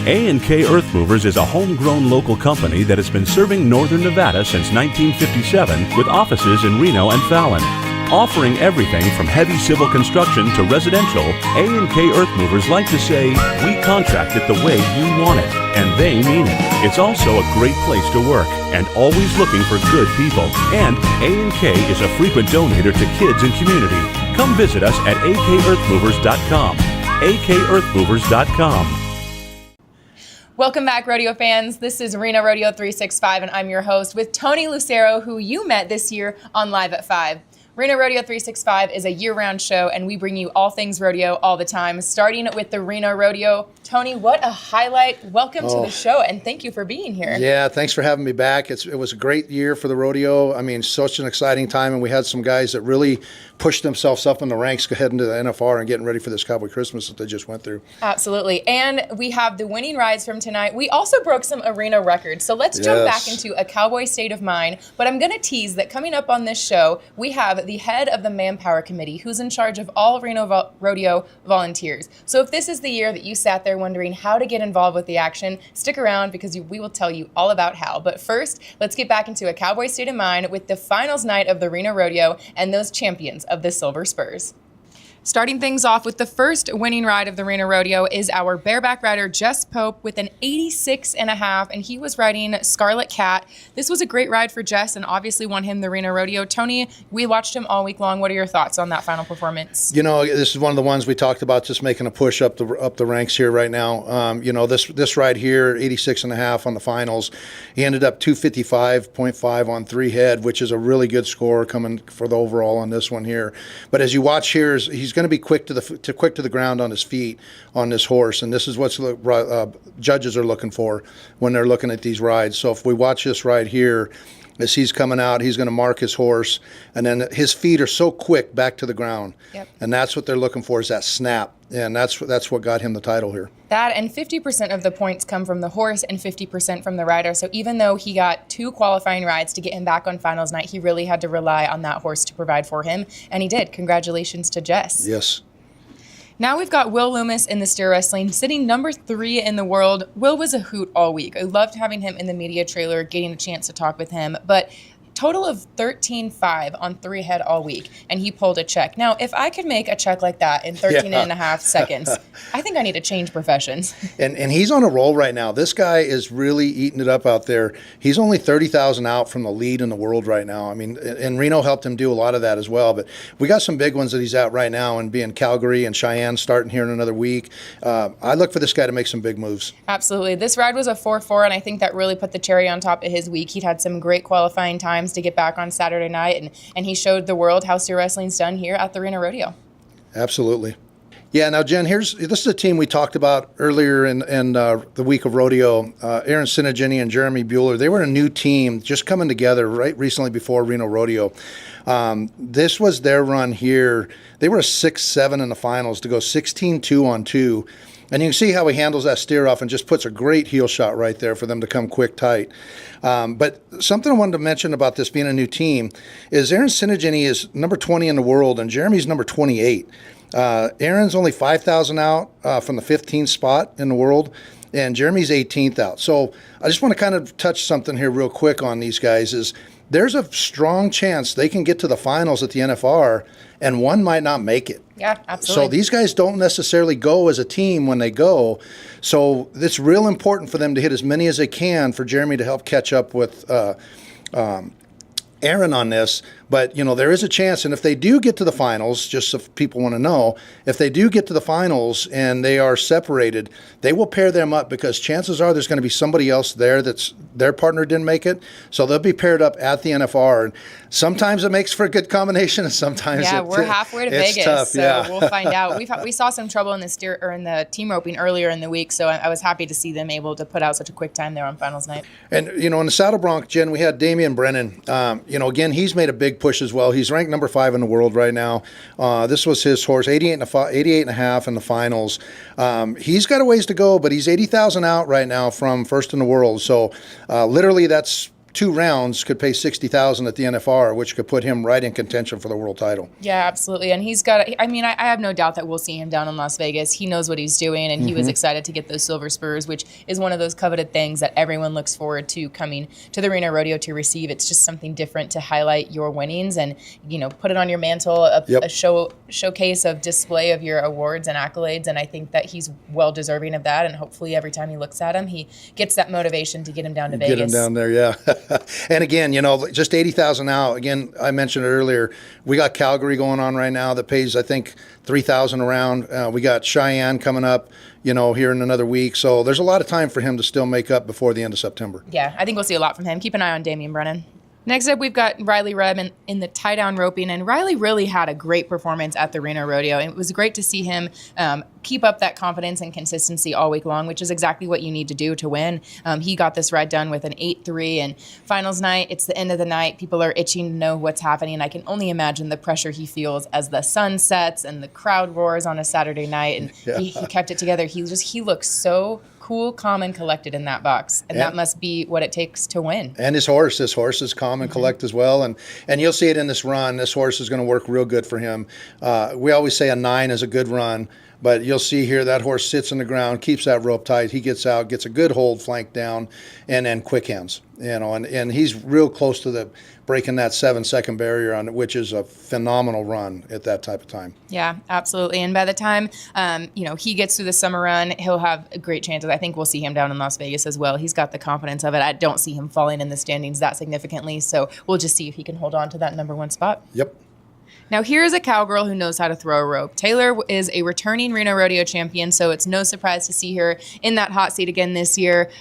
A&K Earth Movers is a homegrown local company that has been serving northern Nevada since 1957 with offices in Reno and Fallon. Offering everything from heavy civil construction to residential, A&K Earth Movers like to say, we contract it the way you want it, and they mean it. It's also a great place to work and always looking for good people. And A&K is a frequent donator to kids and community. Come visit us at akearthmovers.com. akearthmovers.com. Welcome back, rodeo fans. This is Reno Rodeo 365, and I'm your host with Tony Lucero, who you met this year on Live at 5. Reno Rodeo 365 is a year-round show, and we bring you all things rodeo all the time, starting with the Reno Rodeo. Tony, what a highlight. Welcome to the show, and thank you for being here. Yeah, thanks for having me back. It was a great year for the rodeo. I mean, such an exciting time, and we had some guys that really pushed themselves up in the ranks heading to the NFR and getting ready for this Cowboy Christmas that they just went through. Absolutely, and we have the winning rides from tonight. We also broke some arena records, so let's jump back into a cowboy state of mind, but I'm going to tease that coming up on this show, we have the head of the Manpower Committee, who's in charge of all Reno Rodeo volunteers. So if this is the year that you sat there wondering how to get involved with the action, stick around because we will tell you all about how. But first, let's get back into a cowboy state of mind with the finals night of the Reno Rodeo and those champions of the Silver Spurs. Starting things off with the first winning ride of the Reno Rodeo is our bareback rider, Jess Pope, with an 86.5, and he was riding Scarlet Cat. This was a great ride for Jess and obviously won him the Reno Rodeo. Tony, we watched him all week long. What are your thoughts on that final performance? You know, this is one of the ones we talked about, just making a push up the ranks here right now. You know, this ride here, 86.5 on the finals. He ended up 255.5 on 3 head, which is a really good score coming for the overall on this one here. But as you watch here, he's going to be quick to the ground on his feet on this horse, and this is what judges are looking for when they're looking at these rides. So if we watch this ride here, as he's coming out, he's going to mark his horse, and then his feet are so quick back to the ground. Yep. And that's what they're looking for, is that snap, and that's what got him the title here. That and 50% of the points come from the horse and 50% from the rider. So even though he got 2 qualifying rides to get him back on finals night, he really had to rely on that horse to provide for him, and he did. Congratulations to Jess. Yes. Now we've got Will Loomis in the steer wrestling, sitting number 3 in the world. Will was a hoot all week. I loved having him in the media trailer, getting a chance to talk with him, but total of 13.5 on 3 head all week, and he pulled a check. Now, if I could make a check like that in 13 and a half seconds, I think I need to change professions. And he's on a roll right now. This guy is really eating it up out there. He's only 30,000 out from the lead in the world right now. I mean, and Reno helped him do a lot of that as well. But we got some big ones that he's at right now, and being Calgary and Cheyenne starting here in another week. I look for this guy to make some big moves. Absolutely. This ride was a 4-4, and I think that really put the cherry on top of his week. He'd had some great qualifying times to get back on Saturday night, and he showed the world how steer wrestling's done here at the Reno Rodeo. Absolutely. Yeah, now, Jen, this is a team we talked about earlier in the week of rodeo. Aaron Sinigini and Jeremy Bueller, they were a new team just coming together right recently before Reno Rodeo. This was their run here. They were a 6-7 in the finals to go 16-2 on 2. And you can see how he handles that steer off and just puts a great heel shot right there for them to come quick tight. But something I wanted to mention about this being a new team is Aaron Sinigini is number 20 in the world, and Jeremy's number 28. Aaron's only 5,000 out from the 15th spot in the world, and Jeremy's 18th out. So I just want to kind of touch something here real quick on these guys is there's a strong chance they can get to the finals at the NFR, and one might not make it. Yeah, absolutely. So these guys don't necessarily go as a team when they go. So it's real important for them to hit as many as they can for Jeremy to help catch up with Aaron on this. But, you know, there is a chance, and if they do get to the finals, just if people want to know, if they do get to the finals and they are separated, they will pair them up because chances are there's going to be somebody else there that's their partner didn't make it. So they'll be paired up at the NFR. And sometimes it makes for a good combination, and sometimes we're halfway to Vegas, tough, so we'll find out. We saw some trouble in the team roping earlier in the week, so I was happy to see them able to put out such a quick time there on finals night. And, you know, in the saddle bronc, Jen, we had Damian Brennan. You know, again, he's made a big push as well. He's ranked number 5 in the world right now. This was his horse, 88.5 in the finals. He's got a ways to go, but he's 80,000 out right now from first in the world. So literally that's 2 rounds could pay $60,000 at the NFR, which could put him right in contention for the world title. Yeah, absolutely. And he's got, I have no doubt that we'll see him down in Las Vegas. He knows what he's doing, and he was excited to get those silver spurs, which is one of those coveted things that everyone looks forward to coming to the Reno Rodeo to receive. It's just something different to highlight your winnings and, put it on your mantle, a showcase of display of your awards and accolades. And I think that he's well deserving of that. And hopefully every time he looks at him, he gets that motivation to get him down to Vegas. Get him down there, yeah. And again, just 80,000 now. Again, I mentioned it earlier. We got Calgary going on right now that pays, I think, 3,000 a round. We got Cheyenne coming up, here in another week. So there's a lot of time for him to still make up before the end of September. Yeah, I think we'll see a lot from him. Keep an eye on Damian Brennan. Next up, we've got Riley Rebb in the tie-down roping, and Riley really had a great performance at the Reno Rodeo. It was great to see him keep up that confidence and consistency all week long, which is exactly what you need to do to win. He got this ride done with an 8-3, and finals night, it's the end of the night. People are itching to know what's happening, and I can only imagine the pressure he feels as the sun sets and the crowd roars on a Saturday night, and he kept it together. He looks so cool, calm, and collected in that box. And that must be what it takes to win. And his horse is calm and collect as well. And you'll see it in this run. This horse is going to work real good for him. We always say a 9 is a good run. But you'll see here that horse sits on the ground, keeps that rope tight. He gets out, gets a good hold, flank down, and then quick hands. And he's real close to the breaking that 7-second barrier on it, which is a phenomenal run at that type of time. Yeah, absolutely. And by the time he gets through the summer run, he'll have great chances. I think we'll see him down in Las Vegas as well. He's got the confidence of it. I don't see him falling in the standings that significantly. So we'll just see if he can hold on to that number 1 spot. Yep. Now, here's a cowgirl who knows how to throw a rope. Taylor is a returning Reno Rodeo champion, so it's no surprise to see her in that hot seat again this year.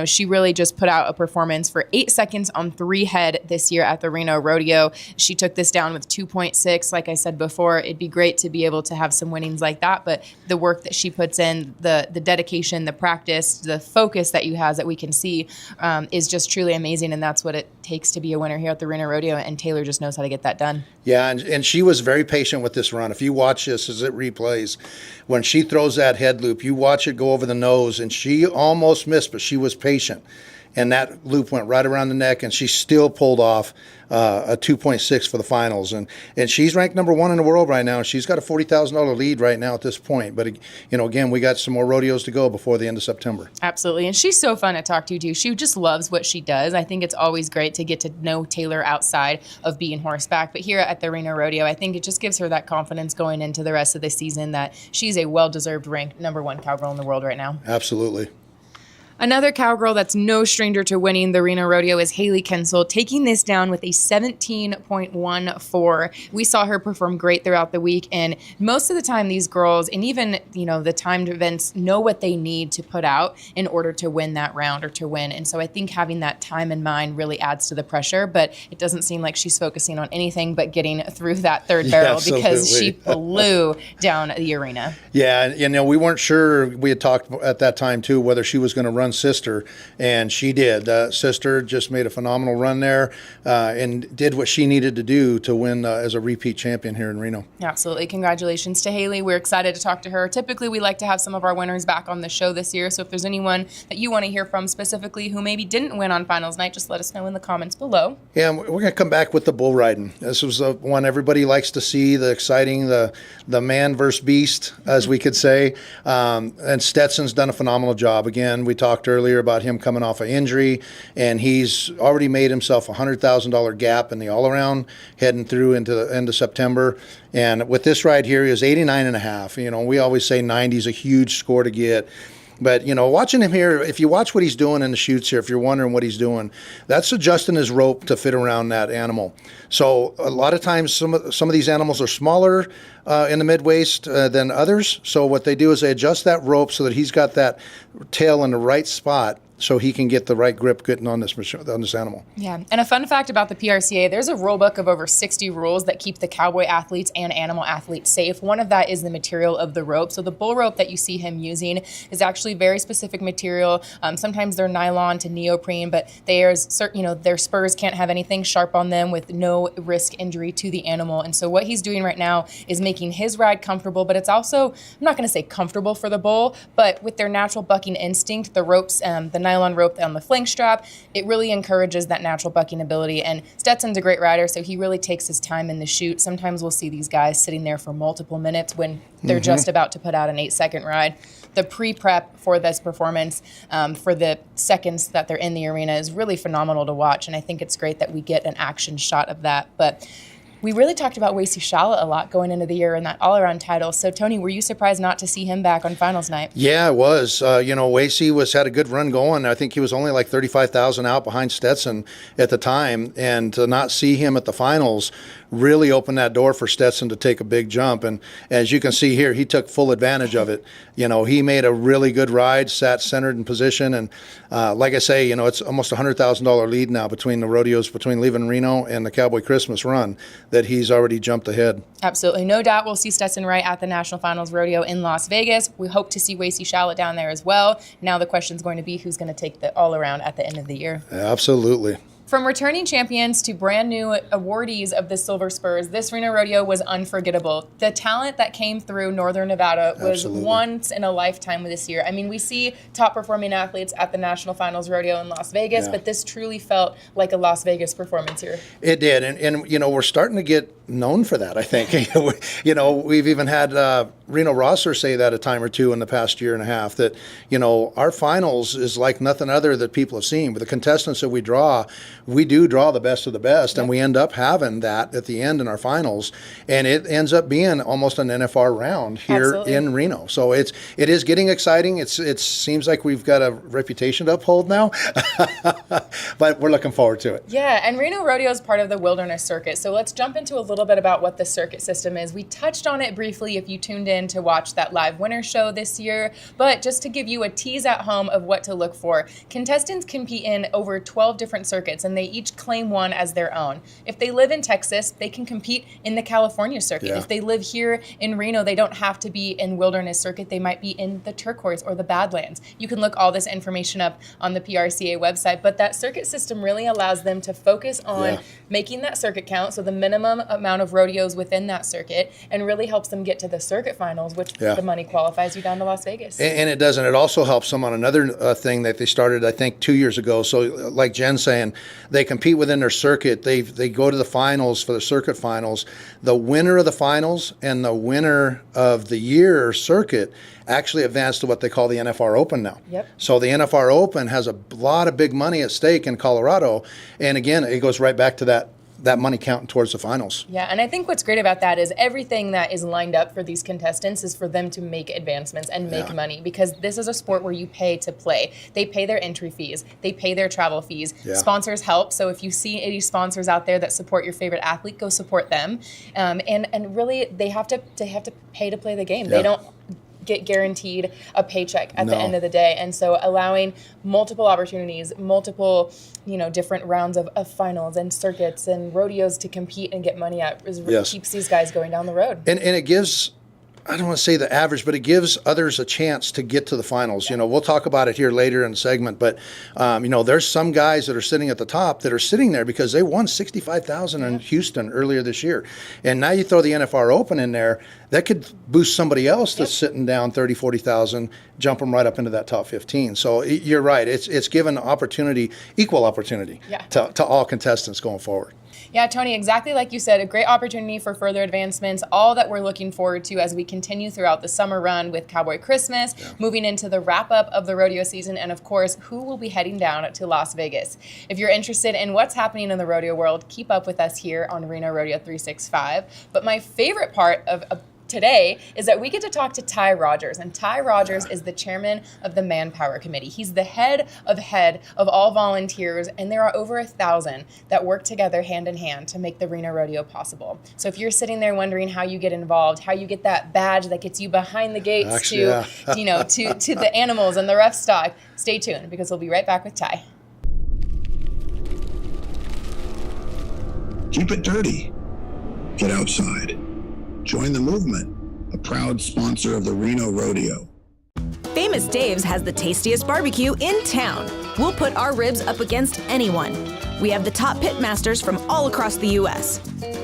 She really just put out a performance for 8 seconds on 3 head this year at the Reno Rodeo. She took this down with 2.6. Like I said before, it'd be great to be able to have some winnings like that, but the work that she puts in, the dedication, the practice, the focus that you has that we can see is just truly amazing, and that's what it takes to be a winner here at the Reno Rodeo, and Taylor just knows how to get that done. Yeah, and she was very patient with this run. If you watch this as it replays, when she throws that head loop, you watch it go over the nose, and she almost missed, but she was patient. And that loop went right around the neck, and she still pulled off a 2.6 for the finals. And she's ranked number 1 in the world right now, and she's got a $40,000 lead right now at this point. But, again, we got some more rodeos to go before the end of September. Absolutely. And she's so fun to talk to, too. She just loves what she does. I think it's always great to get to know Taylor outside of being horseback. But here at the Reno Rodeo, I think it just gives her that confidence going into the rest of the season that she's a well-deserved ranked number 1 cowgirl in the world right now. Absolutely. Another cowgirl that's no stranger to winning the Reno Rodeo is Haley Kensel, taking this down with a 17.14. We saw her perform great throughout the week, and most of the time these girls, and even the timed events, know what they need to put out in order to win that round or to win. And so I think having that time in mind really adds to the pressure, but it doesn't seem like she's focusing on anything but getting through that third barrel because she blew down the arena. Yeah, we weren't sure. We had talked at that time too whether she was going to run Sister, and she did. Sister just made a phenomenal run there and did what she needed to do to win as a repeat champion here in Reno. Absolutely. Congratulations to Haley. We're excited to talk to her. Typically, we like to have some of our winners back on the show this year, so if there's anyone that you want to hear from specifically who maybe didn't win on finals night, just let us know in the comments below. Yeah, we're going to come back with the bull riding. This was the one everybody likes to see, the exciting, the man versus beast, as we could say. And Stetson's done a phenomenal job. Again, we talked earlier about him coming off an injury, and he's already made himself a $100,000 gap in the all-around heading through into the end of September. And with this ride here, he was 89.5. We always say 90 is a huge score to get. But, watching him here, if you watch what he's doing in the chutes here, if you're wondering what he's doing, that's adjusting his rope to fit around that animal. So a lot of times some of these animals are smaller in the mid-waist than others. So what they do is they adjust that rope so that he's got that tail in the right spot so he can get the right grip getting on this animal. Yeah, and a fun fact about the PRCA, there's a rule book of over 60 rules that keep the cowboy athletes and animal athletes safe. One of that is the material of the rope. So the bull rope that you see him using is actually very specific material. Sometimes they're nylon to neoprene, but their spurs can't have anything sharp on them with no risk injury to the animal. And so what he's doing right now is making his ride comfortable, but it's also, I'm not going to say comfortable for the bull, but with their natural bucking instinct, the ropes, the nylon rope on the flank strap. It really encourages that natural bucking ability. And Stetson's a great rider, so he really takes his time in the chute. Sometimes we'll see these guys sitting there for multiple minutes when they're just about to put out an 8-second ride. The pre-prep for this performance, for the seconds that they're in the arena, is really phenomenal to watch, and I think it's great that we get an action shot of that. But we really talked about Wasey Shallot a lot going into the year in that all-around title. So, Tony, were you surprised not to see him back on finals night? Yeah, I was. Wasey had a good run going. I think he was only like 35,000 out behind Stetson at the time, and to not see him at the finals really opened that door for Stetson to take a big jump. And as you can see here, he took full advantage of it. He made a really good ride, sat centered in position. And like I say, it's almost $100,000 lead now between the rodeos, between leaving Reno and the Cowboy Christmas run, that he's already jumped ahead. Absolutely. No doubt we'll see Stetson Wright at the National Finals Rodeo in Las Vegas. We hope to see Wasey Shallot down there as well. Now the question is going to be who's going to take the all-around at the end of the year. Absolutely. From returning champions to brand new awardees of the Silver Spurs, this Reno Rodeo was unforgettable. The talent that came through Northern Nevada was once in a lifetime this year. I mean, we see top performing athletes at the National Finals Rodeo in Las Vegas, but this truly felt like a Las Vegas performance here. It did, and we're starting to get known for that, I think. We've even had Reno Rosser say that a time or two in the past year and a half, that, our finals is like nothing other that people have seen. With the contestants that we do draw the best of the best, and we end up having that at the end in our finals, and it ends up being almost an NFR round here in Reno. So it is getting exciting. It seems like we've got a reputation to uphold now, but we're looking forward to it. Yeah, and Reno Rodeo is part of the Wilderness Circuit, so let's jump into a little bit about what the circuit system is. We touched on it briefly if you tuned in to watch that live winner show this year, but just to give you a tease at home of what to look for, contestants compete in over 12 different circuits, and they each claim one as their own. If they live in Texas, they can compete in the California circuit. If they live here in Reno, they don't have to be in Wilderness Circuit. They might be in the Turquoise or the Badlands. You can look all this information up on the PRCA website, but that circuit system really allows them to focus on making that circuit count, so the minimum amount of rodeos within that circuit, and really helps them get to the circuit finals, which the money qualifies you down to Las Vegas. And it does, and it also helps them on another thing that they started, I think, 2 years ago. So like Jen's saying, they compete within their circuit. They go to the finals for the circuit finals. The winner of the finals and the winner of the year circuit actually advance to what they call the NFR Open now. So the NFR Open has a lot of big money at stake in Colorado. And again, it goes right back to that money counting towards the finals. Yeah, and I think what's great about that is everything that is lined up for these contestants is for them to make advancements and make money, because this is a sport where you pay to play. They pay their entry fees, they pay their travel fees. Sponsors help, so if you see any sponsors out there that support your favorite athlete, go support them. And really, they have to pay to play the game. They don't get guaranteed a paycheck at the end of the day. And so allowing multiple opportunities, multiple, different rounds of finals and circuits and rodeos to compete and get money out keeps these guys going down the road. And it gives, I don't want to say the average, but it gives others a chance to get to the finals. We'll talk about it here later in the segment, but there's some guys that are sitting at the top that are sitting there because they won $65,000 in Houston earlier this year. And now you throw the NFR Open in there, that could boost somebody else that's sitting down 30, 40,000, jump them right up into that top 15. So you're right. It's given opportunity, equal opportunity to all contestants going forward. Yeah, Tony, exactly like you said, a great opportunity for further advancements, all that we're looking forward to as we continue throughout the summer run with Cowboy Christmas, moving into the wrap-up of the rodeo season, and of course, who will be heading down to Las Vegas. If you're interested in what's happening in the rodeo world, keep up with us here on Reno Rodeo 365. But my favorite part of today is that we get to talk to Ty Rogers, and Ty Rogers is the chairman of the Manpower Committee. He's the head of all volunteers, and there are over 1,000 that work together hand in hand to make the Reno Rodeo possible. So if you're sitting there wondering how you get involved, how you get that badge that gets you behind the gates to the animals and the rough stock, stay tuned, because we'll be right back with Ty. Keep it dirty. Get outside. Join the movement, a proud sponsor of the Reno Rodeo. Famous Dave's has the tastiest barbecue in town. We'll put our ribs up against anyone. We have the top pit masters from all across the U.S.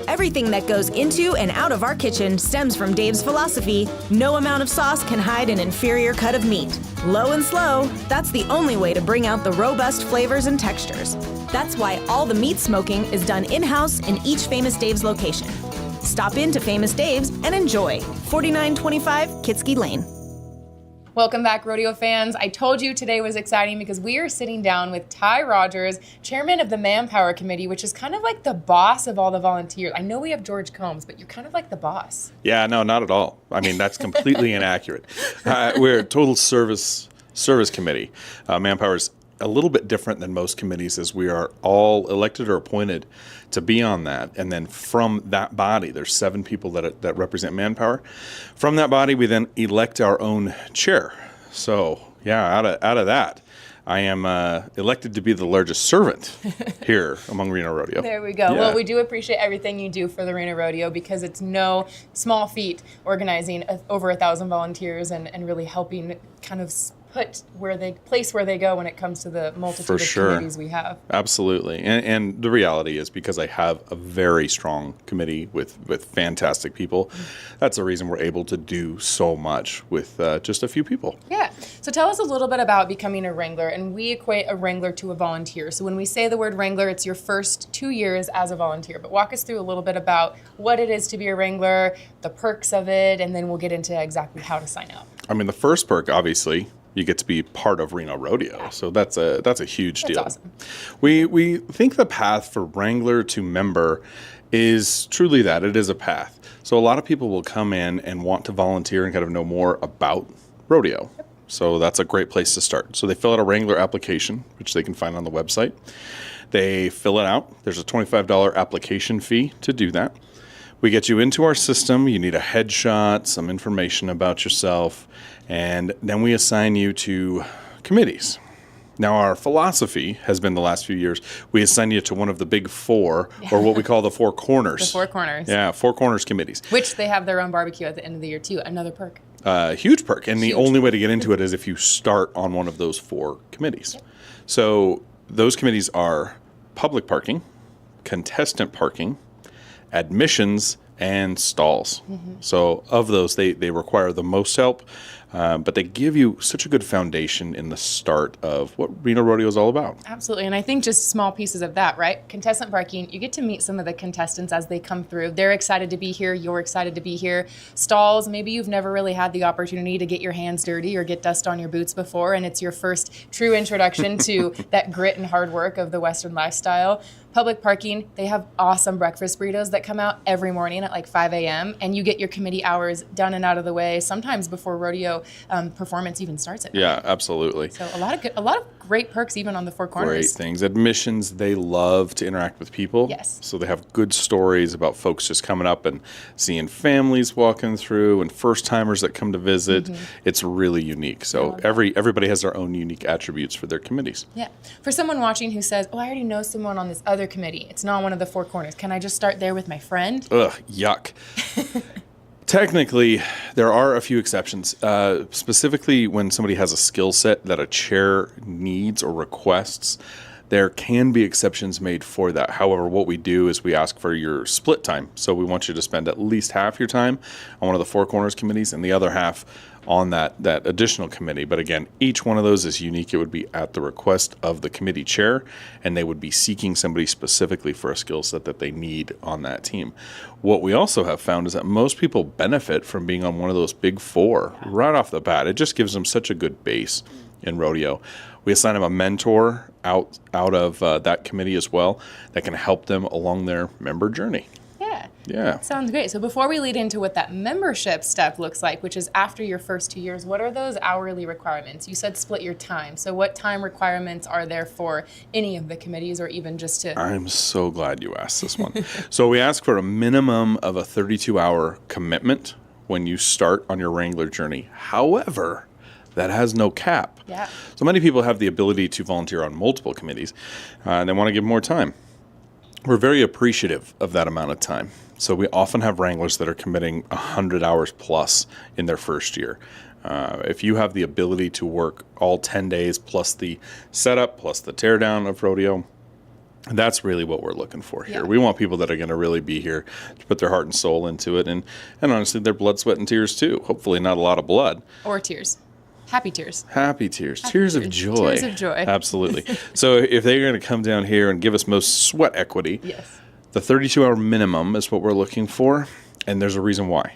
Everything that goes into and out of our kitchen stems from Dave's philosophy: no amount of sauce can hide an inferior cut of meat. Low and slow, that's the only way to bring out the robust flavors and textures. That's why all the meat smoking is done in-house in each Famous Dave's location. Stop in to Famous Dave's and enjoy. 4925 Kitski Lane. Welcome back, rodeo fans. I told you today was exciting because we are sitting down with Ty Rogers, chairman of the Manpower Committee, which is kind of like the boss of all the volunteers. I know we have George Combs, but you're kind of like the boss. Yeah, no, not at all. I mean, that's completely inaccurate. We're a total service committee. Manpower is a little bit different than most committees, as we are all elected or appointed to be on that. And then from that body, there's 7 people that represent Manpower. From that body, we then elect our own chair. So yeah, out of that, I am elected to be the largest servant here among Reno Rodeo. There we go. Yeah. Well, we do appreciate everything you do for the Reno Rodeo, because it's no small feat organizing over 1,000 volunteers and really helping kind of put where they go when it comes to the multitude of committees we have. Absolutely. And the reality is, because I have a very strong committee with fantastic people, that's the reason we're able to do so much with just a few people. Yeah. So tell us a little bit about becoming a wrangler. And we equate a wrangler to a volunteer. So when we say the word wrangler, it's your first 2 years as a volunteer. But walk us through a little bit about what it is to be a wrangler, the perks of it, and then we'll get into exactly how to sign up. I mean, the first perk, obviously, you get to be part of Reno Rodeo. So that's a huge deal. That's awesome. We think the path for wrangler to member is truly that. It is a path. So a lot of people will come in and want to volunteer and kind of know more about rodeo. So that's a great place to start. So they fill out a wrangler application, which they can find on the website. They fill it out. There's a $25 application fee to do that. We get you into our system. You need a headshot, some information about yourself, and then we assign you to committees. Now, our philosophy has been the last few years, we assign you to one of the big 4, or what we call the 4 corners. The 4 corners. Yeah, 4 corners committees. Which they have their own barbecue at the end of the year, too. Another perk. Huge perk. And the only way to get into it is if you start on one of those 4 committees. Yep. So those committees are public parking, contestant parking, admissions, and stalls. So of those, they require the most help, but they give you such a good foundation in the start of what Reno Rodeo is all about. Absolutely, and I think just small pieces of that, right? Contestant parking, you get to meet some of the contestants as they come through. They're excited to be here, you're excited to be here. Stalls, maybe you've never really had the opportunity to get your hands dirty or get dust on your boots before, and it's your first true introduction to that grit and hard work of the Western lifestyle. Public parking, they have awesome breakfast burritos that come out every morning at like 5 a.m. and you get your committee hours done and out of the way, sometimes before rodeo performance even starts at night. Yeah, absolutely. So a lot of great perks even on the 4 corners. Great things. Admissions, they love to interact with people. Yes. So they have good stories about folks just coming up and seeing families walking through and first timers that come to visit. It's really unique. So everybody has their own unique attributes for their committees. Yeah. For someone watching who says, "Oh, I already know someone on this other committee. It's not one of the 4 corners. Can I just start there with my friend?" Ugh, yuck. Technically, there are a few exceptions. Specifically, when somebody has a skill set that a chair needs or requests, there can be exceptions made for that. However, what we do is we ask for your split time. So we want you to spend at least half your time on one of the 4 corners committees and the other half on that additional committee. But again, each one of those is unique. It would be at the request of the committee chair, and they would be seeking somebody specifically for a skill set that they need on that team. What we also have found is that most people benefit from being on one of those big 4 right off the bat. It just gives them such a good base in rodeo. We assign them a mentor out of that committee as well that can help them along their member journey. Yeah. Sounds great. So before we lead into what that membership step looks like, which is after your first 2 years, what are those hourly requirements? You said split your time. So what time requirements are there for any of the committees or even just to... I'm so glad you asked this one. So we ask for a minimum of a 32-hour commitment when you start on your wrangler journey. However, that has no cap. Yeah. So many people have the ability to volunteer on multiple committees and they want to give more time. We're very appreciative of that amount of time. So we often have wranglers that are committing 100 hours plus in their first year. If you have the ability to work all 10 days plus the setup, plus the teardown of rodeo, that's really what we're looking for here. Yeah. We want people that are going to really be here to put their heart and soul into it. And honestly, their blood, sweat, and tears too. Hopefully not a lot of blood. Or tears. Happy tears. Happy tears. Tears of joy. Tears of joy. Absolutely. So if they're going to come down here and give us most sweat equity, Yes. the 32-hour minimum is what we're looking for, and there's a reason why.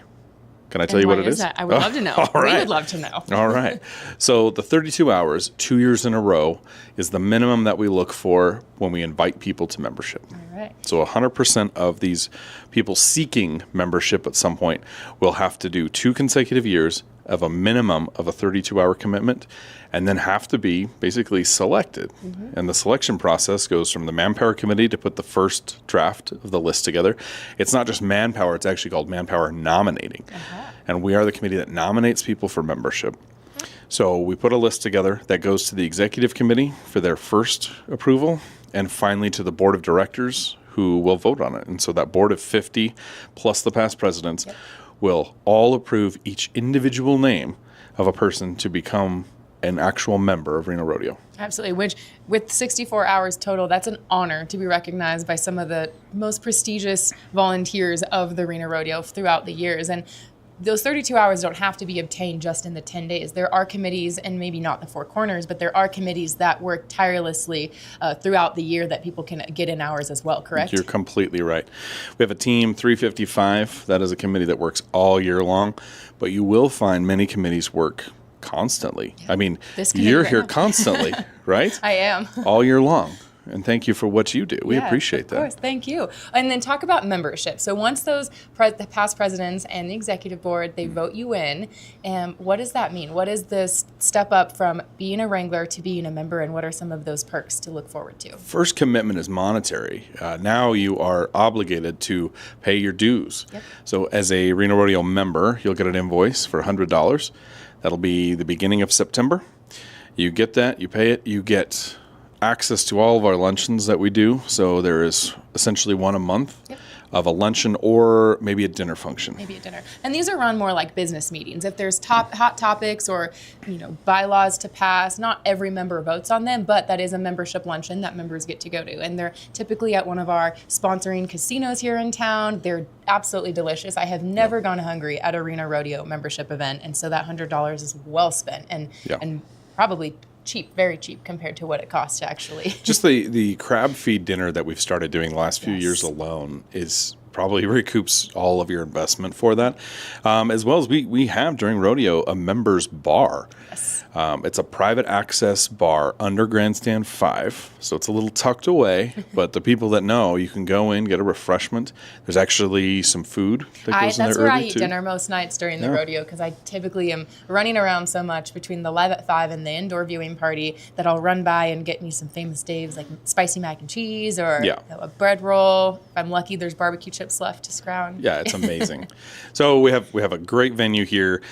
Can I tell you what it is? That? I would love to know. All right. We would love to know. All right. So the 32 hours, 2 years in a row, is the minimum that we look for when we invite people to membership. All right. So 100% of these people seeking membership at some point will have to do 2 consecutive years of a minimum of a 32-hour commitment, and then have to be basically selected. And the selection process goes from the Manpower Committee to put the first draft of the list together. It's not just Manpower, it's actually called Manpower Nominating. And we are the committee that nominates people for membership. So we put a list together that goes to the Executive Committee for their first approval, and finally to the Board of Directors, who will vote on it. And so that board of 50 plus the past presidents will all approve each individual name of a person to become an actual member of Reno Rodeo. Absolutely, which with 64 hours total, that's an honor to be recognized by some of the most prestigious volunteers of the Reno Rodeo throughout the years. And those 32 hours don't have to be obtained just in the 10 days. There are committees, and maybe not the Four Corners, but there are committees that work tirelessly throughout the year that people can get in hours as well, correct? You're completely right. We have a team 355. That is a committee that works all year long, but you will find many committees work constantly. I mean, This committee you're right here now. constantly, right? I am. All year long. And thank you for what you do. We Yeah, appreciate that. Of course, thank you. And then talk about membership. So once those the past presidents and the executive board, they vote you in, what does that mean? What is this step up from being a Wrangler to being a member, and what are some of those perks to look forward to? First commitment is monetary. Now you are obligated to pay your dues. So as a Reno Rodeo member, you'll get an invoice for $100. That'll be the beginning of September. You get that, you pay it, you get access to all of our luncheons that we do. So there is essentially one a month of a luncheon or maybe a dinner function. Maybe a dinner. And these are run more like business meetings. If there's hot topics or bylaws to pass, not every member votes on them, but that is a membership luncheon that members get to go to. And they're typically at one of our sponsoring casinos here in town. They're absolutely delicious. I have never gone hungry at a Reno Rodeo membership event, and so that $100 is well spent and probably cheap, very cheap compared to what it costs to actually. Just the crab feed dinner that we've started doing the last few years alone is probably recoups all of your investment for that. As well as we have during rodeo a members bar. Yes. It's a private access bar under Grandstand 5, so it's a little tucked away, but the people that know, you can go in, get a refreshment. There's actually some food that goes in there That's where I early eat too. dinner most nights during the rodeo, because I typically am running around so much between the Live at 5 and the indoor viewing party that I'll run by and get me some famous Dave's, like spicy mac and cheese or a bread roll. If I'm lucky, there's barbecue chips left to scrounge. Yeah, it's amazing. So we have a great venue here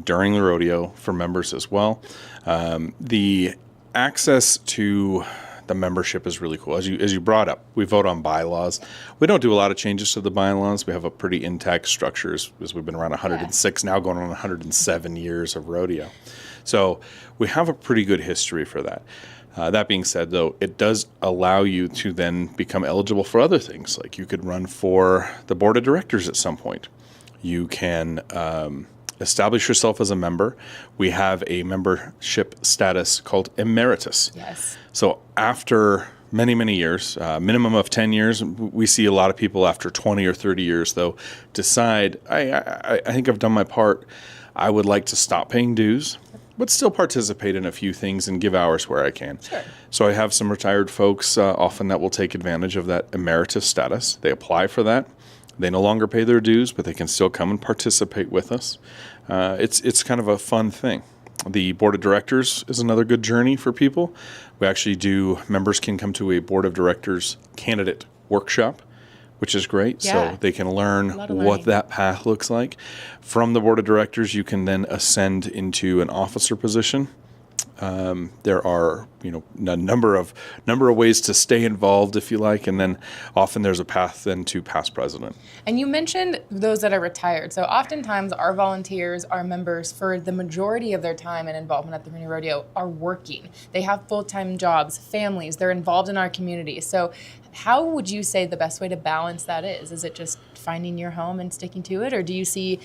during the rodeo for members as well. The access to the membership is really cool. As you brought up, we vote on bylaws. We don't do a lot of changes to the bylaws. We have a pretty intact structure as we've been around 106, now going on 107 years of rodeo. So we have a pretty good history for that. That being said, though, it does allow you to then become eligible for other things. Like you could run for the board of directors at some point. You can establish yourself as a member. We have a membership status called emeritus. Yes. So after many, many years, minimum of 10 years, we see a lot of people after 20 or 30 years, though, decide, I think I've done my part. I would like to stop paying dues, but still participate in a few things and give hours where I can. Sure. So I have some retired folks often that will take advantage of that emeritus status. They apply for that. They no longer pay their dues, but they can still come and participate with us. It's kind of a fun thing. The board of directors is another good journey for people. We actually members can come to a board of directors candidate workshop, which is great. Yeah. So they can learn what that path looks like. From the board of directors, you can then ascend into an officer position. There are, a number of ways to stay involved, if you like, and then often there's a path then to past president. And you mentioned those that are retired. So oftentimes our volunteers, our members, for the majority of their time and involvement at the Reno Rodeo are working. They have full-time jobs, families, they're involved in our community. So How would you say the best way to balance that is? Is it just finding your home and sticking to it? Or do you see,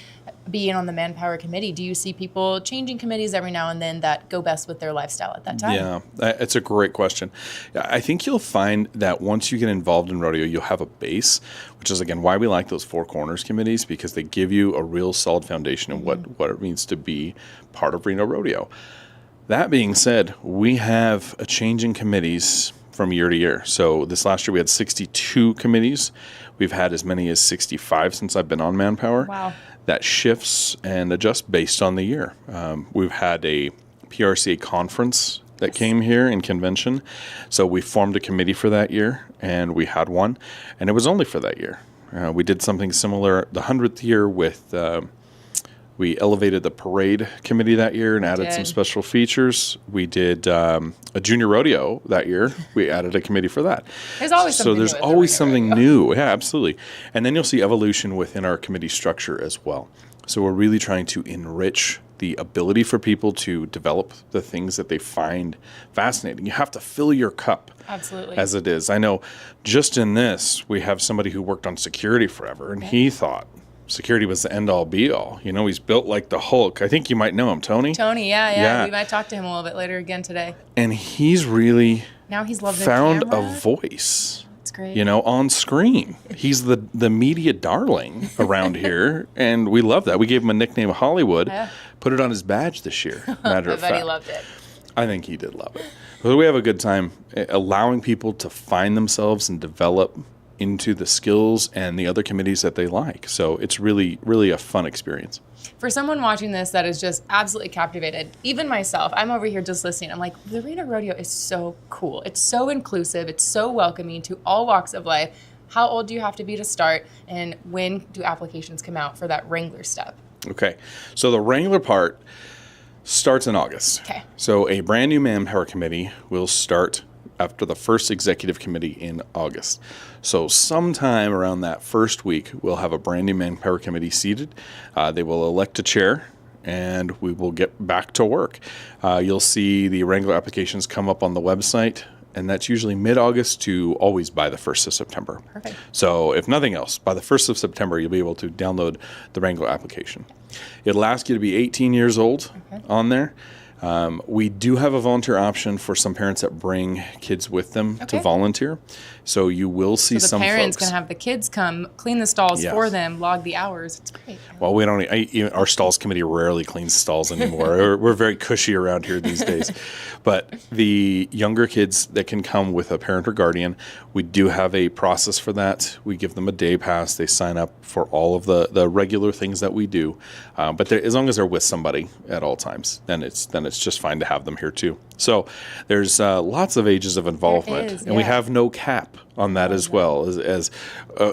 being on the Manpower Committee, do you see people changing committees every now and then that go best with their lifestyle at that time? Yeah, it's a great question. I think you'll find that once you get involved in rodeo, you'll have a base, which is, again, why we like those Four Corners committees, because they give you a real solid foundation of what it means to be part of Reno Rodeo. That being said, we have a change in committees from year to year. So this last year we had 62 committees. We've had as many as 65 since I've been on Manpower. Wow. That shifts and adjusts based on the year. We've had a PRCA conference that came here in convention. So we formed a committee for that year, and we had one, and it was only for that year. We did something similar the 100th year with we elevated the parade committee that year and added some special features. We did a junior rodeo that year. We added a committee for that. There's always something new. So there's always something new. Yeah, absolutely. And then you'll see evolution within our committee structure as well. So we're really trying to enrich the ability for people to develop the things that they find fascinating. You have to fill your cup. Absolutely. As it is. I know just in this, we have somebody who worked on security forever, and he thought security was the end-all, be-all. You know, he's built like the Hulk. I think you might know him, Tony. Tony, yeah. We might talk to him a little bit later again today. And he's really now he's found a voice. That's great. You know, on screen. He's the media darling around here, and we love that. We gave him a nickname, Hollywood. Yeah. Put it on his badge this year, matter of fact. I bet he loved it. I think he did love it. But we have a good time allowing people to find themselves and develop into the skills and the other committees that they like. So it's really, really a fun experience. For someone watching this that is just absolutely captivated, even myself, I'm over here just listening. I'm like, the Reno Rodeo is so cool. It's so inclusive. It's so welcoming to all walks of life. How old do you have to be to start? And when do applications come out for that Wrangler step? Okay. So the Wrangler part starts in August. Okay. So a brand new Manpower Committee will start after the first executive committee in August. So sometime around that first week, we'll have a brand new Manpower Committee seated. They will elect a chair, and we will get back to work. You'll see the Wrangler applications come up on the website, and that's usually mid-August to always by the 1st of September. Perfect. So if nothing else, by the 1st of September, you'll be able to download the Wrangler application. It'll ask you to be 18 years old on there. We do have a volunteer option for some parents that bring kids with them to volunteer. So you will see some folks. The parents can have the kids come clean the stalls for them, log the hours. It's great. Well, we don't. Our stalls committee rarely cleans stalls anymore. We're very cushy around here these days. But the younger kids that can come with a parent or guardian, we do have a process for that. We give them a day pass. They sign up for all of the regular things that we do. But as long as they're with somebody at all times, then it's just fine to have them here too. So there's lots of ages of involvement, and we have no cap on that as well. As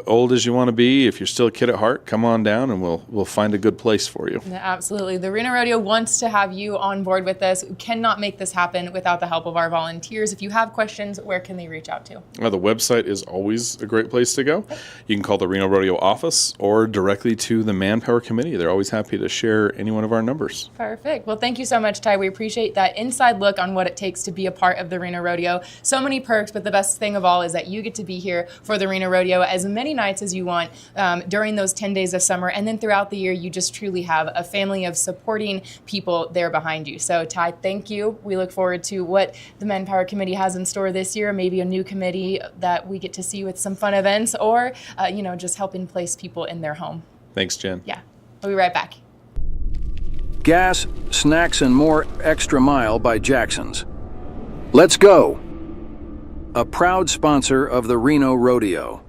old as you want to be, if you're still a kid at heart, come on down and we'll find a good place for you. Yeah, absolutely. The Reno Rodeo wants to have you on board with this. We cannot make this happen without the help of our volunteers. If you have questions, where can they reach out to? The website is always a great place to go. You can call the Reno Rodeo office or directly to the Manpower Committee. They're always happy to share any one of our numbers. Perfect. Well, thank you so much, Ty. We appreciate that inside look on what it takes to be a part of the Reno Rodeo. So many perks, but the best thing of all is that you get to be here for the Reno Rodeo as many nights as you want during those 10 days of summer. And then throughout the year, you just truly have a family of supporting people there behind you. So, Ty, thank you. We look forward to what the Manpower Committee has in store this year, maybe a new committee that we get to see with some fun events or, just helping place people in their home. Thanks, Jen. Yeah. We'll be right back. Gas, snacks, and more Extra Mile by Jackson's. Let's go! A proud sponsor of the Reno Rodeo.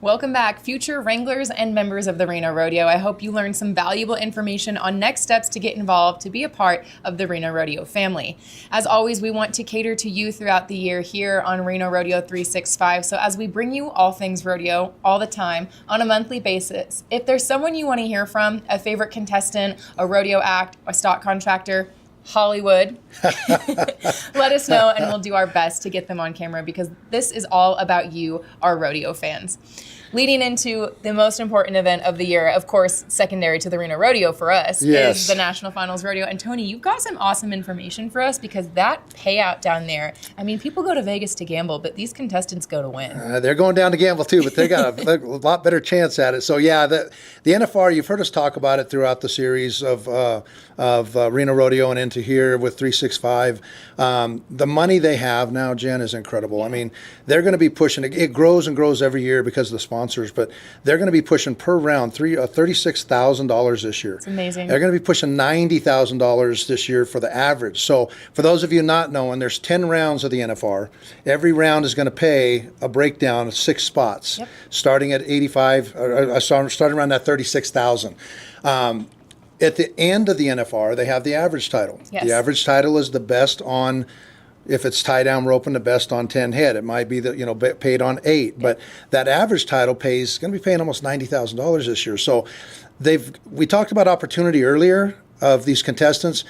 Welcome back, future Wranglers and members of the Reno Rodeo. I hope you learned some valuable information on next steps to get involved to be a part of the Reno Rodeo family. As always, we want to cater to you throughout the year here on Reno Rodeo 365. So as we bring you all things rodeo all the time on a monthly basis, if there's someone you want to hear from, a favorite contestant, a rodeo act, a stock contractor, Hollywood, let us know and we'll do our best to get them on camera because this is all about you, our rodeo fans. Leading into the most important event of the year, of course, secondary to the Reno Rodeo for us, is the National Finals Rodeo. And Tony, you've got some awesome information for us because that payout down there, I mean, people go to Vegas to gamble, but these contestants go to win. They're going down to gamble too, but they got a lot better chance at it. So yeah, the NFR, you've heard us talk about it throughout the series of Reno Rodeo and into here with 365. The money they have now, Jen, is incredible. I mean, they're going to be pushing, it grows and grows every year because of the sponsors, but they're going to be pushing per round $36,000 this year. It's amazing. They're going to be pushing $90,000 this year for the average. So for those of you not knowing, there's 10 rounds of the NFR. Every round is going to pay a breakdown of 6 spots, starting at 85, starting around that 36,000. At the end of the NFR, they have the average title. Yes. The average title is the best on, if it's tie down roping, the best on 10 head. It might be that, paid on 8, but that average title going to be paying almost $90,000 this year. So we talked about opportunity earlier of these contestants.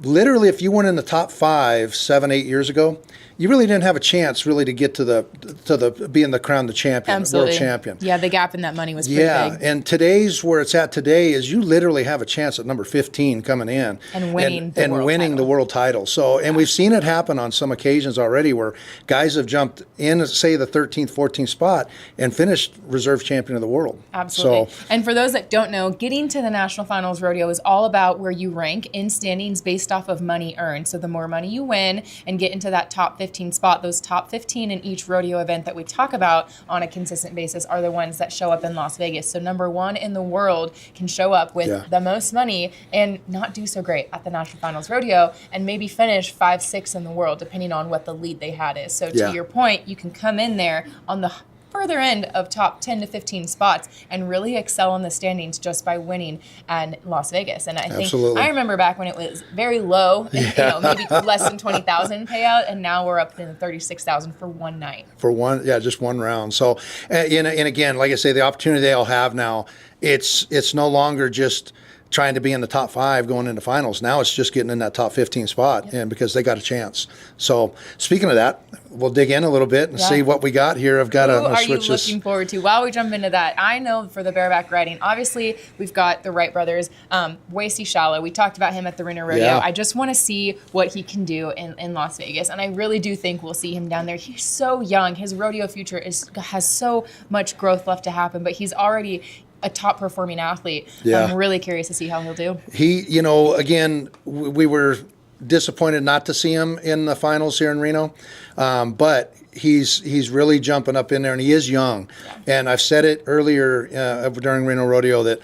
Literally, if you weren't in the top 5, 7, 8 years ago, you really didn't have a chance really to get to the being the crown the champion, Absolutely. World champion. Yeah, the gap in that money was pretty big. And today's where it's at today is you literally have a chance at number 15 coming in and winning the world title. So, and we've seen it happen on some occasions already where guys have jumped in, say, the 13th, 14th spot and finished reserve champion of the world. Absolutely. So, and for those that don't know, getting to the National Finals Rodeo is all about where you rank in standings based off of money earned. So the more money you win and get into that top 15 spot, those top 15 in each rodeo event that we talk about on a consistent basis are the ones that show up in Las Vegas. So number 1 in the world can show up with the most money and not do so great at the National Finals Rodeo and maybe finish 5, 6 in the world, depending on what the lead they had is. So to your point, you can come in there on the further end of top 10 to 15 spots and really excel in the standings just by winning at Las Vegas. And I think I remember back when it was very low, and, maybe less than 20,000 payout, and now we're up in 36,000 for one night. Just one round. So, and again, like I say, the opportunity they all have now, it's no longer just trying to be in the top 5 going into finals. Now it's just getting in that top 15 spot, and because they got a chance. So speaking of that, we'll dig in a little bit and see what we got here. I've got Who a are you switch looking forward to? While we jump into that, I know for the bareback riding, obviously we've got the Wright brothers, Wasey Shallow. We talked about him at the Reno Rodeo. I just want to see what he can do in Las Vegas, and I really do think we'll see him down there. He's so young. His rodeo future has so much growth left to happen, but he's already a top performing athlete. I'm really curious to see how he'll do. He, again, we were disappointed not to see him in the finals here in Reno, but he's really jumping up in there, and he is young. And I've said it earlier during Reno Rodeo that,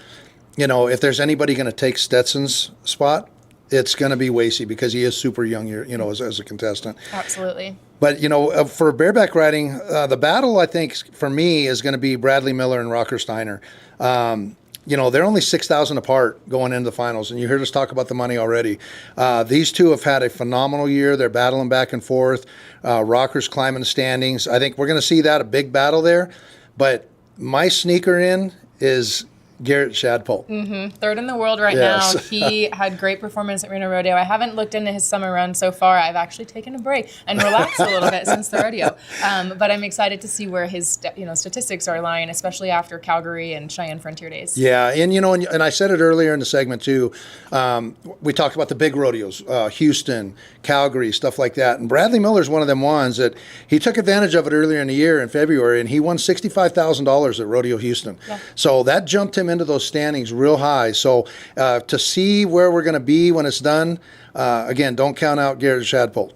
if there's anybody going to take Stetson's spot, it's going to be Wasey because he is super young, as a contestant. Absolutely. But, for bareback riding, the battle, I think, for me, is going to be Bradley Miller and Rocker Steiner. They're only 6,000 apart going into the finals, and you heard us talk about the money already. These two have had a phenomenal year. They're battling back and forth. Rocker's climbing the standings. I think we're going to see a big battle there. But my sneaker in is Garrett Shadpole. Third in the world right now. He had great performance at Reno Rodeo. I haven't looked into his summer run so far. I've actually taken a break and relaxed a little bit since the rodeo. But I'm excited to see where his statistics are lying, especially after Calgary and Cheyenne Frontier Days. Yeah, and I said it earlier in the segment too. We talked about the big rodeos, Houston, Calgary, stuff like that. And Bradley Miller's one of them ones that he took advantage of it earlier in the year in February, and he won $65,000 at Rodeo Houston. So that jumped him into those standings real high. So to see where we're going to be when it's done, again, don't count out Garrett Shadpole.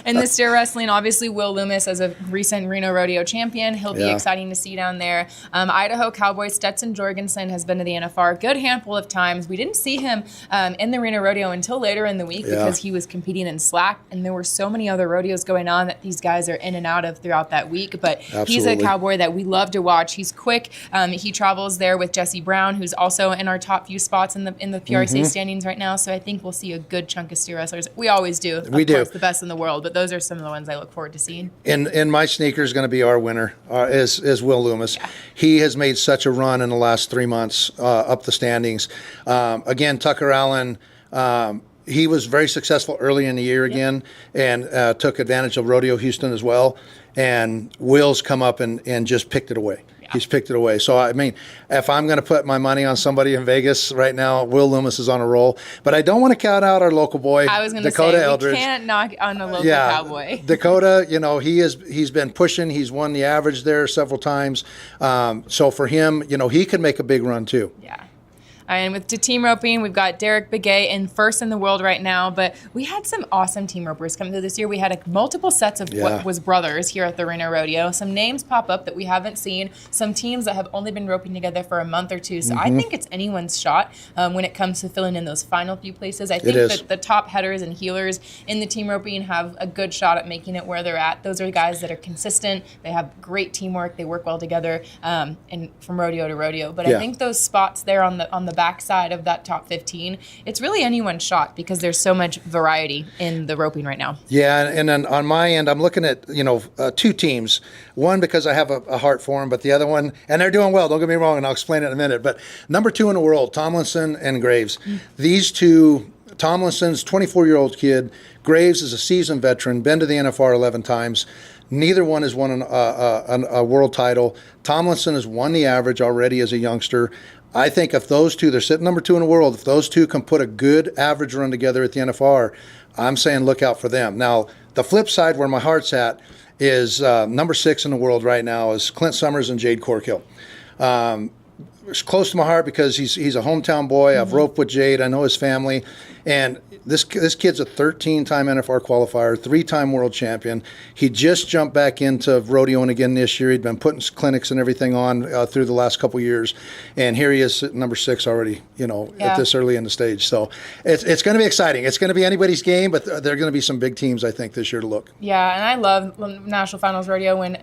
And the steer wrestling, obviously Will Loomis as a recent Reno Rodeo champion. He'll be exciting to see down there. Idaho Cowboy Stetson Jorgensen has been to the NFR a good handful of times. We didn't see him in the Reno Rodeo until later in the week because he was competing in slack, and there were so many other rodeos going on that these guys are in and out of throughout that week. But he's a cowboy that we love to watch. He's quick. He travels there with Jesse Brown, who's also in our top few spots in the PRC standings right now. So I think we'll see a good chunk of steer wrestlers. We always do. Of course, the best in the world, but those are some of the ones I look forward to seeing. And my sneaker is going to be our winner, is Will Loomis. He has made such a run in the last 3 months up the standings. Again, Tucker Allen, he was very successful early in the year again, and took advantage of Rodeo Houston as well. And Will's come up and just picked it away. He's picked it away. So, I mean, if I'm going to put my money on somebody in Vegas right now, Will Loomis is on a roll. But I don't want to count out our local boy, I was going to Dakota say, Eldridge. We can't knock on a local cowboy. Dakota, he's been pushing. He's won the average there several times. So for him, he could make a big run too. Yeah. And with the team roping, we've got Derek Begay in first in the world right now. But we had some awesome team ropers come through this year. We had multiple sets of what was brothers here at the Reno Rodeo. Some names pop up that we haven't seen. Some teams that have only been roping together for a month or two. So I think it's anyone's shot when it comes to filling in those final few places. I think that the top headers and heelers in the team roping have a good shot at making it where they're at. Those are guys that are consistent. They have great teamwork. They work well together, and from rodeo to rodeo. But I think those spots there on the backside of that top 15, it's really anyone's shot because there's so much variety in the roping right now. Yeah, and then on my end, I'm looking at two teams. One because I have a heart for them, but the other one, and they're doing well. Don't get me wrong, and I'll explain it in a minute. But number 2 in the world, Tomlinson and Graves. These two, Tomlinson's 24-year-old kid. Graves is a seasoned veteran, been to the NFR 11 times. Neither one has won a world title. Tomlinson has won the average already as a youngster. I think if those two, they're sitting number 2 in the world, if those two can put a good average run together at the NFR, I'm saying look out for them. Now, the flip side where my heart's at is number 6 in the world right now is Clint Summers and Jade Corkill. It's close to my heart because he's a hometown boy. I've roped with Jade. I know his family. And this kid's a 13-time NFR qualifier, 3-time world champion. He just jumped back into rodeoing again this year. He'd been putting clinics and everything on through the last couple years. And here he is sitting number 6 already, at this early in the stage. So it's going to be exciting. It's going to be anybody's game, but there are going to be some big teams, I think, this year to look. Yeah, and I love National Finals Rodeo when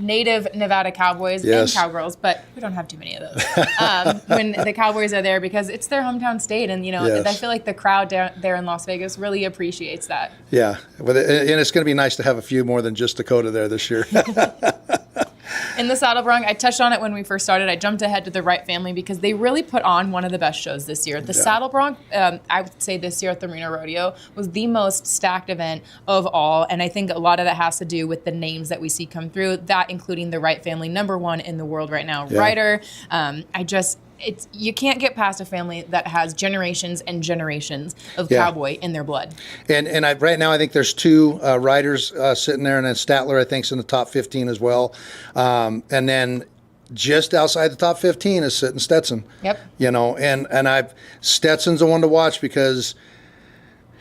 native Nevada Cowboys and Cowgirls, but we don't have too many of those. When the Cowboys are there because it's their hometown state, and I feel like the crowd down there in Las Vegas really appreciates that. Yeah, and it's going to be nice to have a few more than just Dakota there this year. In the Saddle Bronc, I touched on it when we first started. I jumped ahead to the Wright family because they really put on one of the best shows this year. The Saddle Bronc, I would say this year at the Reno Rodeo, was the most stacked event of all. And I think a lot of that has to do with the names that we see come through, that including the Wright family, number 1 in the world right now. Yeah. Ryder, you can't get past a family that has generations and generations of cowboy in their blood. And right now I think there's 2 riders sitting there, and then Statler I think's in the top 15 as well. And then just outside the top 15 is sitting Stetson. Yep. And Stetson's the one to watch because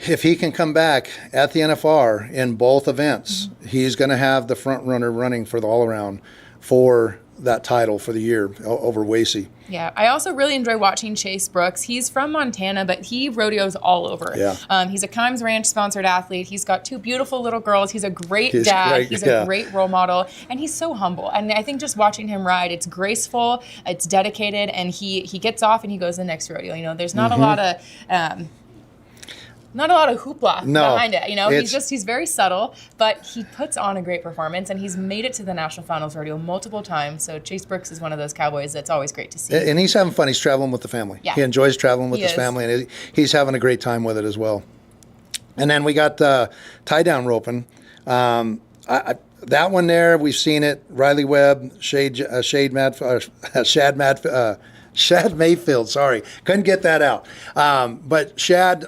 if he can come back at the NFR in both events, he's going to have the front runner running for the all-around for that title for the year over Wasey. Yeah, I also really enjoy watching Chase Brooks. He's from Montana, but he rodeos all over. Yeah. He's a Kimes Ranch sponsored athlete. He's got 2 beautiful little girls. He's a great dad. He's a great role model, and he's so humble. And I think just watching him ride, it's graceful, it's dedicated, and he gets off and he goes to the next rodeo. There's not a lot of hoopla behind it. He's very subtle, but he puts on a great performance, and he's made it to the National Finals Rodeo multiple times. So Chase Brooks is one of those cowboys that's always great to see. And he's having fun. He's traveling with the family. Yeah. He enjoys traveling with his family, and he's having a great time with it as well. And then we got tie-down roping. That one there, we've seen it. Riley Webb, Shad Mayfield. Sorry, couldn't get that out. But Shad,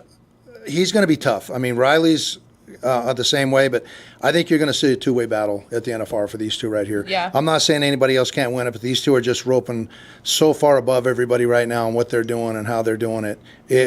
he's going to be tough. I mean, Riley's the same way, but I think you're going to see a 2-way battle at the NFR for these 2 right here. Yeah. I'm not saying anybody else can't win it, but these 2 are just roping so far above everybody right now and what they're doing and how they're doing it.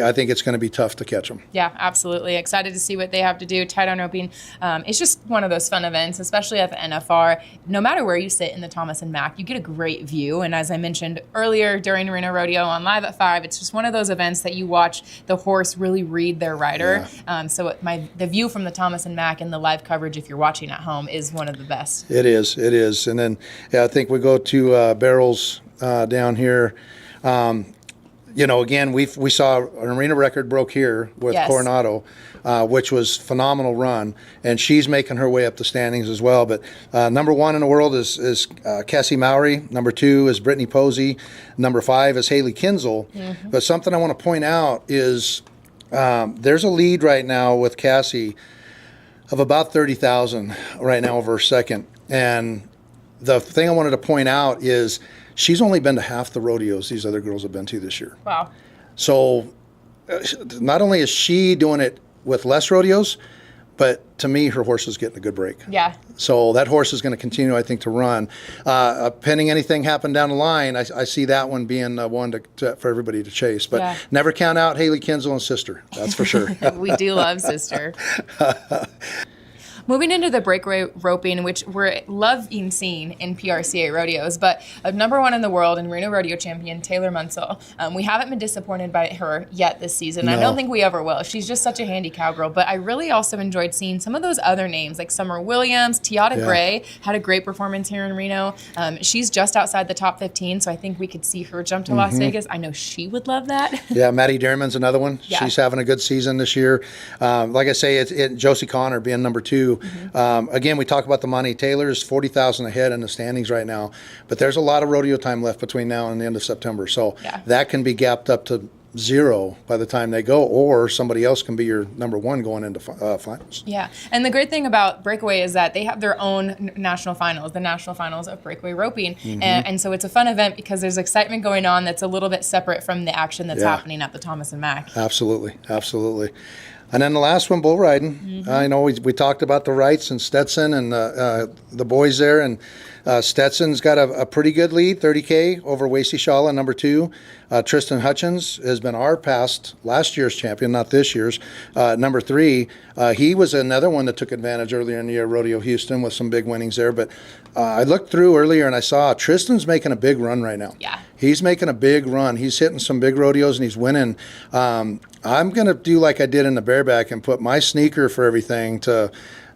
I think it's going to be tough to catch them. Yeah, absolutely. Excited to see what they have to do. Tie-down roping, it's just one of those fun events, especially at the NFR. No matter where you sit in the Thomas and Mack, you get a great view. And as I mentioned earlier during Reno Rodeo on Live at 5, it's just one of those events that you watch the horse really read their rider. Yeah. So the view from the Thomas and Mack and the live coverage, if you're watching at home, is one of the best. It is. And then I think we go to barrels down here. Again, we saw an arena record broke here with Coronado, which was phenomenal run, and she's making her way up the standings as well. But number 1 in the world is Cassie Mowry. Number 2 is Brittany Posey. Number 5 is Haley Kinzel. But something I want to point out is There's a lead right now with Cassie of about 30,000 right now over second. And the thing I wanted to point out is she's only been to half the rodeos these other girls have been to this year. Wow. So not only is she doing it with less rodeos, but to me, her horse is getting a good break. Yeah. So that horse is going to continue, I think, to run. Pending anything happen down the line, I see that one being one for everybody to chase. But never count out Haley Kinsel and Sister. That's for sure. We do love Sister. Moving into the breakaway roping, which we're loving seeing in PRCA rodeos, but number one in the world and Reno Rodeo champion Taylor Munsell. We haven't been disappointed by her yet this season. No. I don't think we ever will. She's just such a handy cowgirl. But I really also enjoyed seeing some of those other names like Summer Williams, Tiata Gray had a great performance here in Reno. She's just outside the top 15, so I think we could see her jump to Las Vegas. I know she would love that. Yeah, Maddie Dierman's another one. Yeah. She's having a good season this year. Like I say, it's Josie Connor being number 2. Again, we talk about the money. Taylor's 40,000 ahead in the standings right now, but there's a lot of rodeo time left between now and the end of September. So that can be gapped up to 0 by the time they go, or somebody else can be your number 1 going into finals. Yeah, and the great thing about Breakaway is that they have their own national finals, the national finals of Breakaway roping, and so it's a fun event because there's excitement going on that's a little bit separate from the action that's happening at the Thomas and Mack. Absolutely, absolutely. And then the last one, bull riding. I know we talked about the Wrights and Stetson and the boys there, and Stetson's got a pretty good lead, 30K over Wasey Shala, number 2. Tristan Hutchins has been our last year's champion, not this year's, number 3. He was another one that took advantage earlier in the year, Rodeo Houston, with some big winnings there. But I looked through earlier and I saw Tristan's making a big run right now. Yeah. He's making a big run. He's hitting some big rodeos and he's winning. I'm going to do like I did in the bareback and put my sneaker for everything to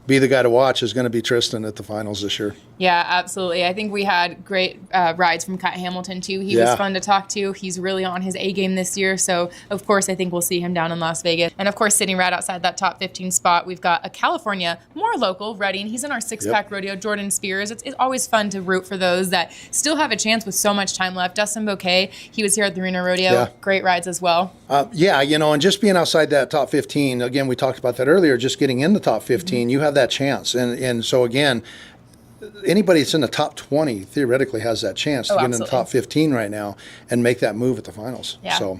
be the guy to watch is going to be Tristan at the finals this year. Yeah, absolutely. I think we had great rides from Kyle Hamilton, too. He was fun to talk to. He's really on his A game this year. So, of course, I think we'll see him down in Las Vegas. And, of course, sitting right outside that top 15 spot, we've got a California, more local, Redding. He's in our six-pack rodeo, Jordan Spears. It's always fun to root for those that still have a chance with so much time left. Dustin Bouquet, he was here at the Reno Rodeo. Yeah. Great rides as well. And just being outside that top 15, again, we talked about that earlier, just getting in the top 15, you have that chance. And so, again, anybody that's in the top 20 theoretically has that chance to get in the top 15 right now and make that move at the finals. Yeah. So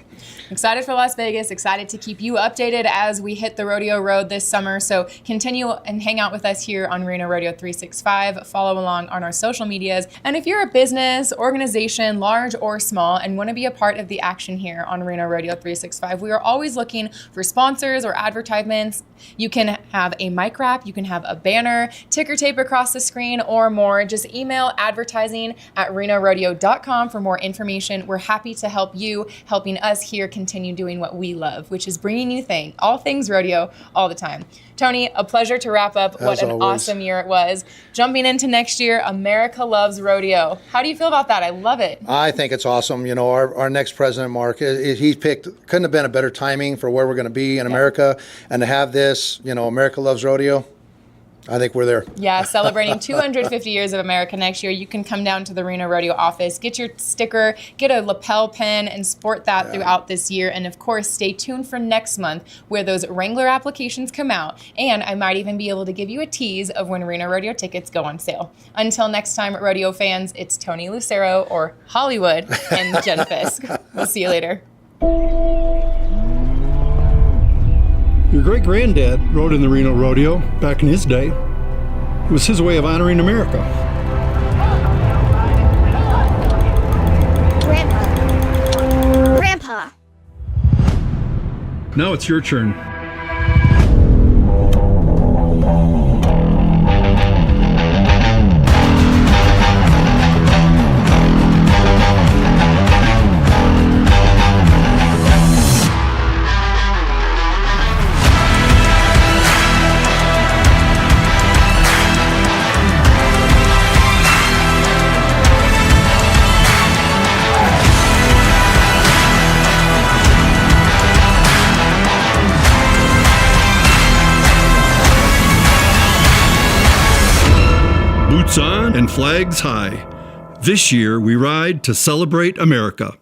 excited for Las Vegas, excited to keep you updated as we hit the rodeo road this summer. So continue and hang out with us here on Reno Rodeo 365. Follow along on our social medias. And if you're a business, organization, large or small, and want to be a part of the action here on Reno Rodeo 365, we are always looking for sponsors or advertisements. You can have a mic wrap, you can have a banner, ticker tape across the screen, or more. Just email advertising@renorodeo.com for more information. We're happy to help you, helping us here continue doing what we love, which is bringing you all things rodeo all the time. Tony, a pleasure to wrap up. What an awesome year it was. Jumping into next year, America loves rodeo. How do you feel about that? I love it. I think it's awesome. You know, our next president, Mark, he couldn't have been a better timing for where we're going to be in America, and to have this, America loves rodeo. I think we're there. Yeah, celebrating 250 years of America next year. You can come down to the Reno Rodeo office, get your sticker, get a lapel pin, and sport that throughout this year. And, of course, stay tuned for next month where those Wrangler applications come out. And I might even be able to give you a tease of when Reno Rodeo tickets go on sale. Until next time, rodeo fans, it's Tony Lucero or Hollywood and Jen Fisk. We'll see you later. Your great-granddad rode in the Reno Rodeo back in his day. It was his way of honoring America. Grandpa. Now it's your turn. Boots on and flags high. This year we ride to celebrate America.